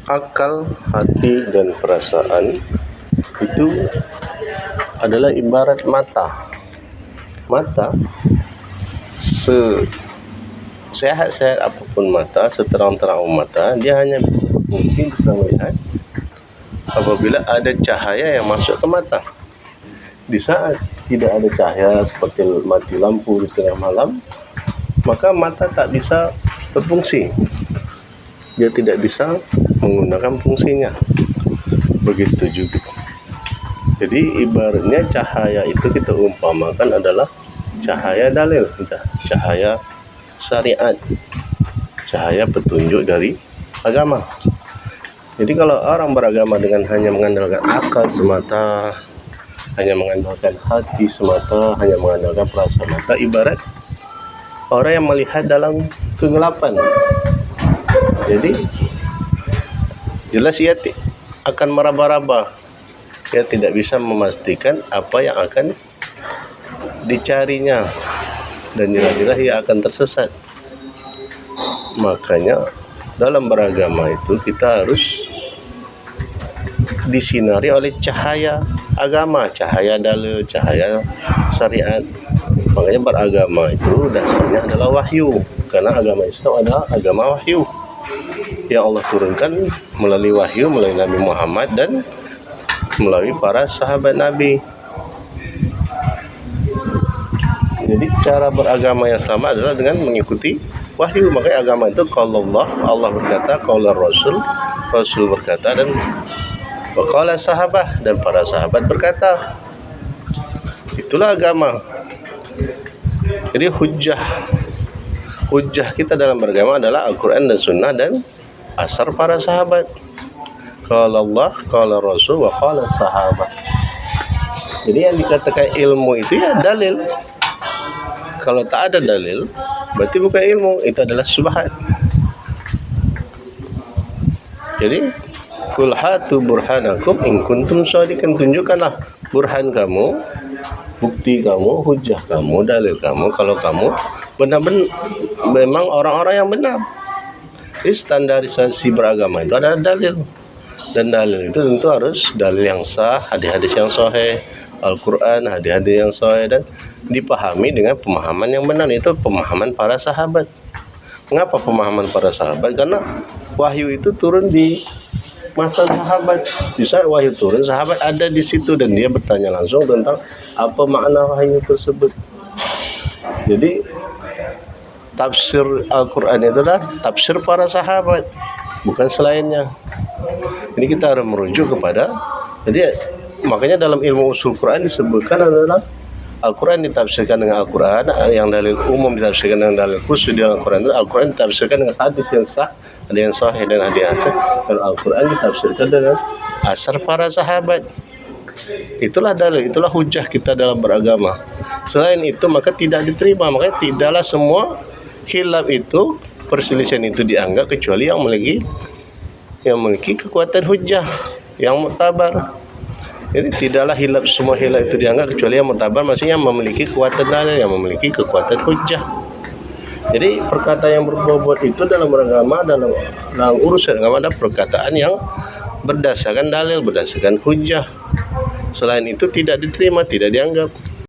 Akal, hati, dan perasaan itu adalah ibarat mata. Mata, sehat-sehat apapun mata, seterang-terang mata, dia hanya mungkin bisa melihat apabila ada cahaya yang masuk ke mata. Di saat tidak ada cahaya seperti mati lampu di tengah malam, maka mata tak bisa berfungsi. Dia tidak bisa menggunakan fungsinya. Begitu juga. Jadi ibaratnya cahaya itu kita umpamakan adalah cahaya dalil, cahaya syariat, cahaya petunjuk dari agama. Jadi kalau orang beragama dengan hanya mengandalkan akal semata, hanya mengandalkan hati semata, hanya mengandalkan perasaan mata, ibarat orang yang melihat dalam kegelapan. Jadi jelas ia akan meraba-raba. Dia tidak bisa memastikan apa yang akan dicarinya, dan jelas-jelas ia akan tersesat. Makanya dalam beragama itu kita harus disinari oleh cahaya agama, cahaya dalil, cahaya syariat. Makanya beragama itu dasarnya adalah wahyu, karena agama Islam adalah agama wahyu yang Allah turunkan melalui wahyu, melalui Nabi Muhammad dan melalui para sahabat Nabi. Jadi cara beragama yang sama adalah dengan mengikuti wahyu. Makanya agama itu qaul Allah berkata, qaul Rasul berkata, dan waqala sahabah, dan para sahabat berkata. Itulah agama. Jadi hujjah kita dalam beragama adalah Al-Quran dan Sunnah dan asar para sahabat. Qala Allah, qala Rasul, wa qala sahabat. Jadi yang dikatakan ilmu itu ya dalil. Kalau tak ada dalil, berarti bukan ilmu, itu adalah syubhat. Jadi qul hatu burhanakum in kuntum shadiqin, tunjukkanlah burhan kamu, bukti kamu, hujjah kamu, dalil kamu, kalau kamu benar-benar memang orang-orang yang benar. Jadi standarisasi beragama itu adalah dalil, dan dalil itu tentu harus dalil yang sah, hadis-hadis yang sahih, Al-Quran, hadis-hadis yang sahih, dan dipahami dengan pemahaman yang benar. Itu pemahaman para sahabat. Mengapa pemahaman para sahabat? Karena wahyu itu turun di masa sahabat. Di saat wahyu turun, sahabat ada di situ dan dia bertanya langsung tentang apa makna wahyu tersebut. Jadi tafsir Al-Quran itu adalah tafsir para sahabat, bukan selainnya. Jadi kita harus merujuk kepada, jadi makanya dalam ilmu usul Quran disebutkan adalah Al-Quran ditafsirkan dengan Al-Quran, yang dalil umum ditafsirkan dengan dalil khusus di Al-Quran. Al-Quran ditafsirkan dengan hadis yang sah, ada yang sahih dan hadis hasan, dan Al-Quran ditafsirkan dengan asar para sahabat. Itulah dalil, itulah hujah kita dalam beragama. Selain itu maka tidak diterima. Makanya tidaklah semua khilaf itu, perselisihan itu dianggap kecuali yang memiliki kekuatan hujah yang muktabar. Jadi tidaklah semua khilaf itu dianggap kecuali yang muktabar, maksudnya memiliki kekuatan dalil, yang memiliki kekuatan hujah. Jadi perkataan yang berbobot itu dalam beragama, dalam urusan agama, ada perkataan yang berdasarkan dalil, berdasarkan hujah. Selain itu tidak diterima, tidak dianggap.